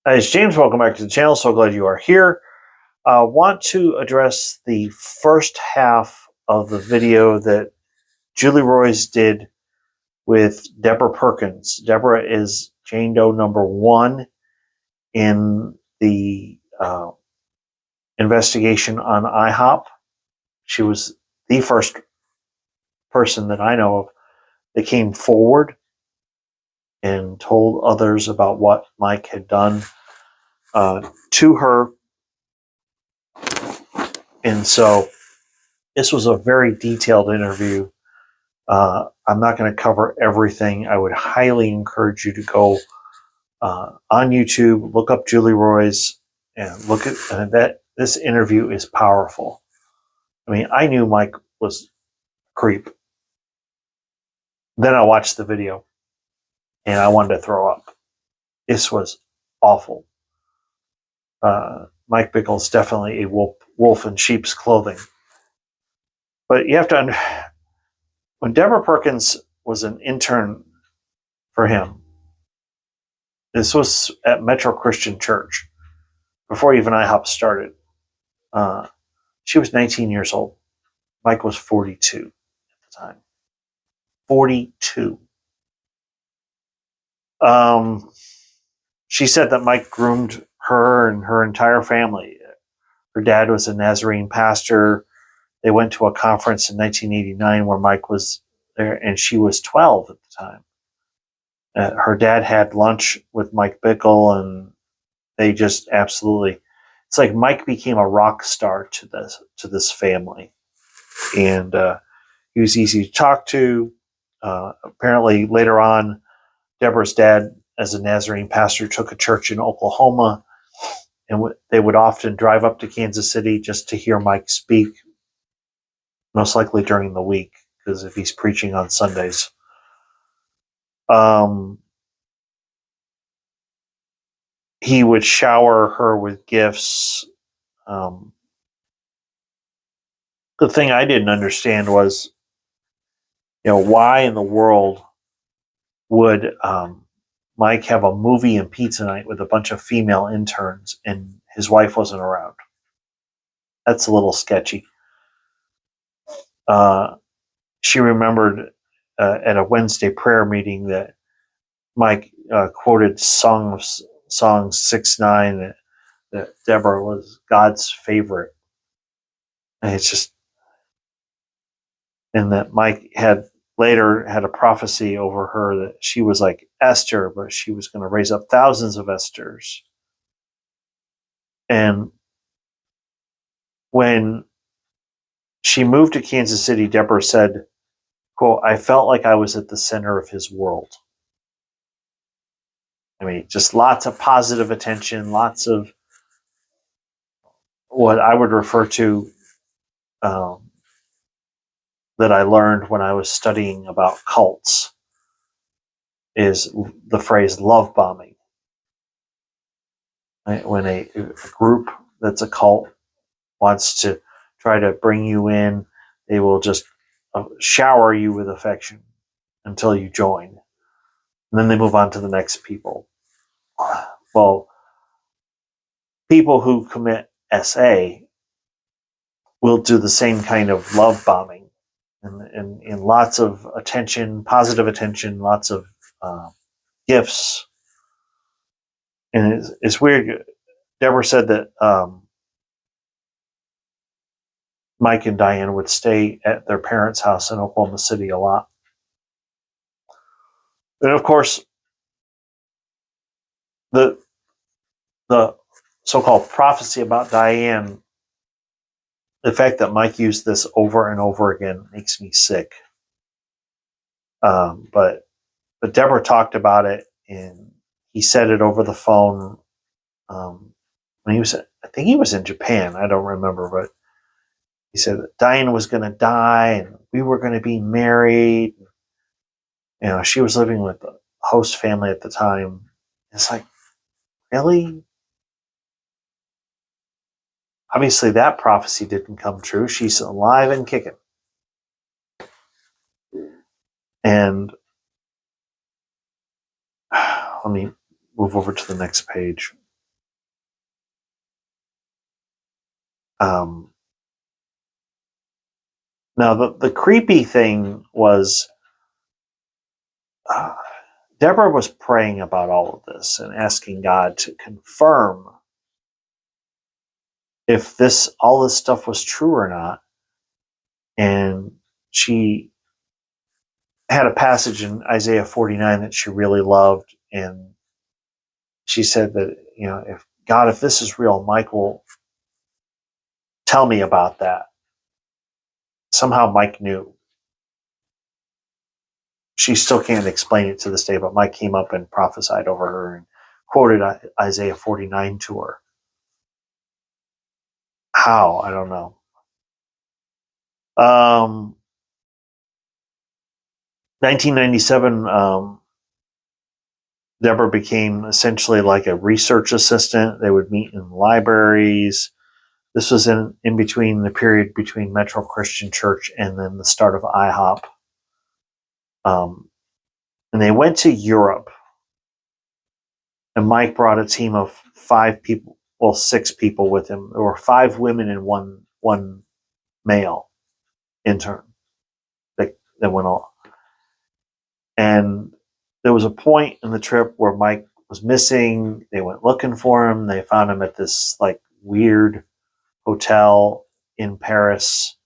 Hi, it's James. Welcome back to the channel. So glad you are here. Want to address the first half of the video that Julie Roys did with Deborah Perkins. Deborah is Jane Doe number 1 in the investigation on IHOP. She was the first person that I know of that came forward and told others about what Mike had done to her. And so this was a very detailed interview. I'm not going to cover everything. I would highly encourage you to go on YouTube, look up Julie Roys, and look at that. This interview is powerful. I mean, I knew Mike was a creep. Then I watched the video, and I wanted to throw up. This was awful. Mike Bickle's definitely a wolf in sheep's clothing. But you have to, when Deborah Perkins was an intern for him, this was at Metro Christian Church before even IHOP started. She was 19 years old. Mike was 42 at the time. 42. She said that Mike groomed her and her entire family. Her dad was a Nazarene pastor. They went to a conference in 1989 where Mike was there, and she was 12 at the time. Her dad had lunch with Mike Bickle, and they just absolutely, it's like Mike became a rock star to this family. And he was easy to talk to. Apparently later on, Deborah's dad, as a Nazarene pastor, took a church in Oklahoma, and they would often drive up to Kansas City just to hear Mike speak, most likely during the week, because if he's preaching on Sundays. He would shower her with gifts. The thing I didn't understand was, why in the world would Mike have a movie and pizza night with a bunch of female interns and his wife wasn't around? That's a little sketchy. She remembered at a Wednesday prayer meeting that Mike quoted Songs 6:9 that Deborah was God's favorite. And it's just, and that Mike later had a prophecy over her that she was like Esther, but she was going to raise up thousands of Esthers. And when she moved to Kansas City, Deborah said, quote, "I felt like I was at the center of his world." I mean, just lots of positive attention, lots of what I would refer to that I learned when I was studying about cults is the phrase love bombing. Right? When a group that's a cult wants to try to bring you in, they will just shower you with affection until you join. And then they move on to the next people. Well, people who commit SA will do the same kind of love bombing and lots of attention, positive attention, lots of gifts. And it's weird. Deborah said that Mike and Diane would stay at their parents' house in Oklahoma City a lot. And of course, the so-called prophecy about Diane, the fact that Mike used this over and over again makes me sick. But Deborah talked about it, and he said it over the phone when he was, I think he was in Japan. I don't remember, but he said that Diane was going to die, and we were going to be married. She was living with the host family at the time. It's like, really? Obviously, that prophecy didn't come true. She's alive and kicking. And let me move over to the next page. Now, the creepy thing was Deborah was praying about all of this and asking God to confirm if all this stuff was true or not. And she had a passage in Isaiah 49 that she really loved, and she said that, if this is real, Mike will tell me about that. Somehow Mike knew. She still can't explain it to this day, but Mike came up and prophesied over her and quoted Isaiah 49 to her. How? I don't know. 1997, Deborah became essentially like a research assistant. They would meet in libraries. This was in between the period between Metro Christian Church and then the start of IHOP. And they went to Europe. And Mike brought a team of 5 people, well, 6 people with him. There were 5 women and one male intern that went on. And there was a point in the trip where Mike was missing. They went looking for him. They found him at this like weird hotel in Paris.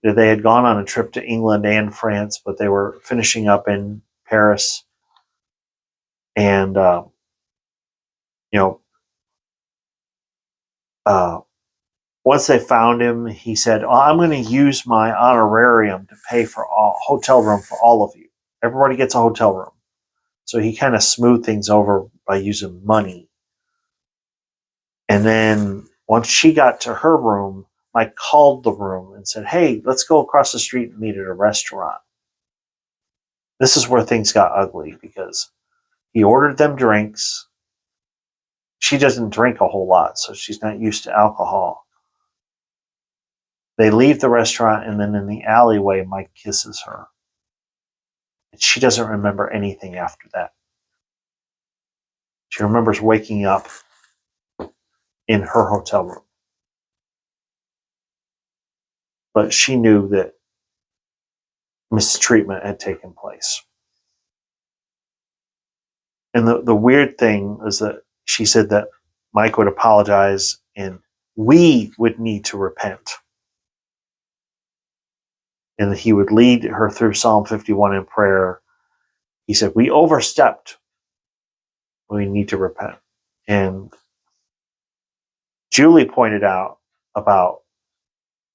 They had gone on a trip to England and France, but they were finishing up in Paris. And, once they found him, he said, I'm going to use my honorarium to pay for a hotel room for all of you. Everybody gets a hotel room. So he kind of smoothed things over by using money. And then once she got to her room, Mike called the room and said, hey, let's go across the street and meet at a restaurant. This is where things got ugly because he ordered them drinks. She doesn't drink a whole lot, so she's not used to alcohol. They leave the restaurant, and then in the alleyway, Mike kisses her. And she doesn't remember anything after that. She remembers waking up in her hotel room. But she knew that mistreatment had taken place. And the weird thing is that she said that Mike would apologize and we would need to repent. And he would lead her through Psalm 51 in prayer. He said, we overstepped. We need to repent. And Julie pointed out about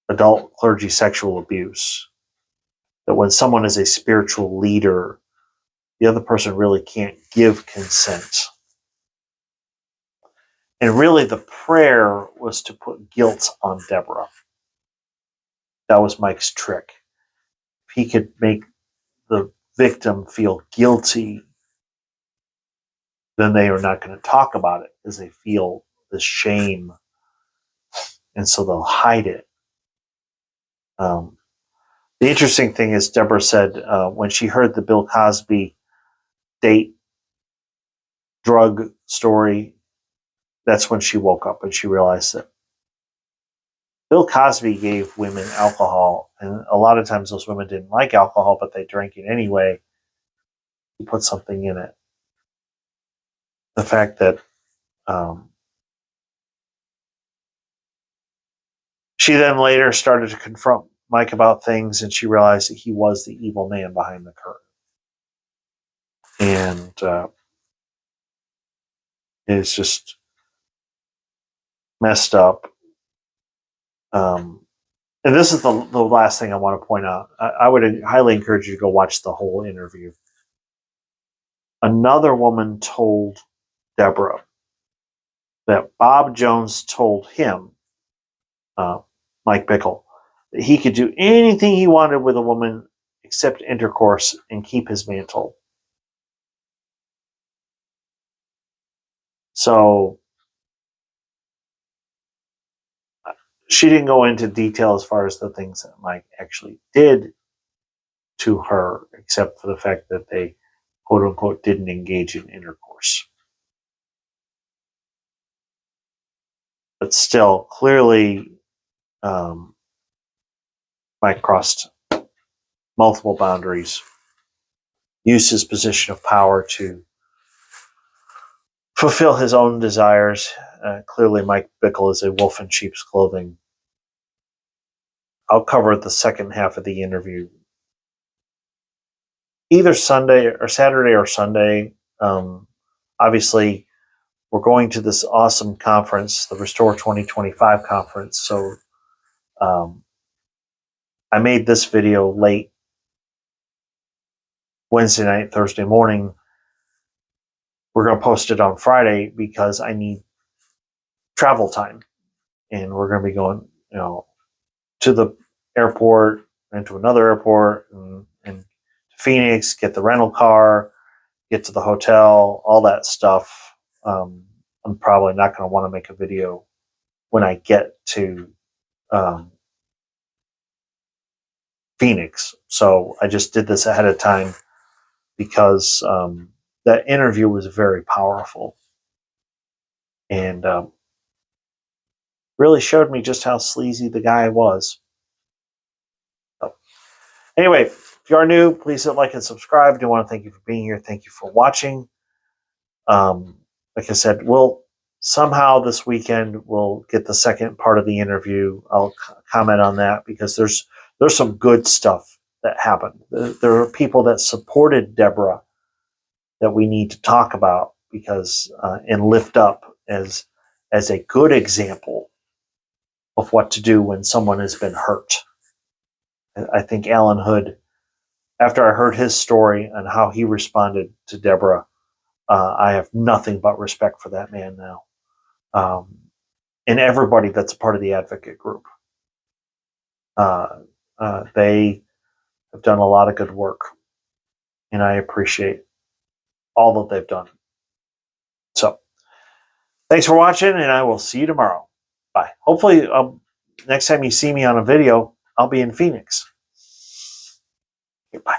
adult clergy sexual abuse, that when someone is a spiritual leader, the other person really can't give consent. And really the prayer was to put guilt on Deborah. That was Mike's trick. If he could make the victim feel guilty, then they are not going to talk about it because they feel the shame. And so they'll hide it. The interesting thing is Deborah said when she heard the Bill Cosby date drug story, that's when she woke up and she realized that Bill Cosby gave women alcohol, and a lot of times those women didn't like alcohol, but they drank it anyway. He put something in it. The fact that she then later started to confront Mike about things, and she realized that he was the evil man behind the curtain. And it's just messed up. And this is the last thing I want to point out. I would highly encourage you to go watch the whole interview. Another woman told Deborah that Bob Jones told him, Mike Bickle, that he could do anything he wanted with a woman except intercourse and keep his mantle. So she didn't go into detail as far as the things that Mike actually did to her, except for the fact that they, quote unquote, didn't engage in intercourse. But still, clearly, Mike crossed multiple boundaries, used his position of power to fulfill his own desires. Clearly, Mike Bickle is a wolf in sheep's clothing. I'll cover the second half of the interview either Sunday or Saturday or Sunday. Obviously, we're going to this awesome conference, the Restore 2025 conference. So I made this video late Wednesday night, Thursday morning. We're going to post it on Friday because I need travel time. And we're going to be going, to the airport and to another airport and to Phoenix, get the rental car, get to the hotel, all that stuff. I'm probably not going to want to make a video when I get to Phoenix. So I just did this ahead of time because that interview was very powerful and really showed me just how sleazy the guy was. So, anyway, if you are new, please hit like and subscribe. I do want to thank you for being here. Thank you for watching. Like I said, we'll somehow this weekend we'll get the second part of the interview. I'll comment on that because there's some good stuff that happened. There are people that supported Deborah that we need to talk about because and lift up as a good example of what to do when someone has been hurt. I think Alan Hood, after I heard his story and how he responded to Deborah, I have nothing but respect for that man now. And everybody that's a part of the advocate group. They have done a lot of good work, and I appreciate all that they've done. So, thanks for watching, and I will see you tomorrow. Bye. Hopefully, next time you see me on a video, I'll be in Phoenix. Okay, bye.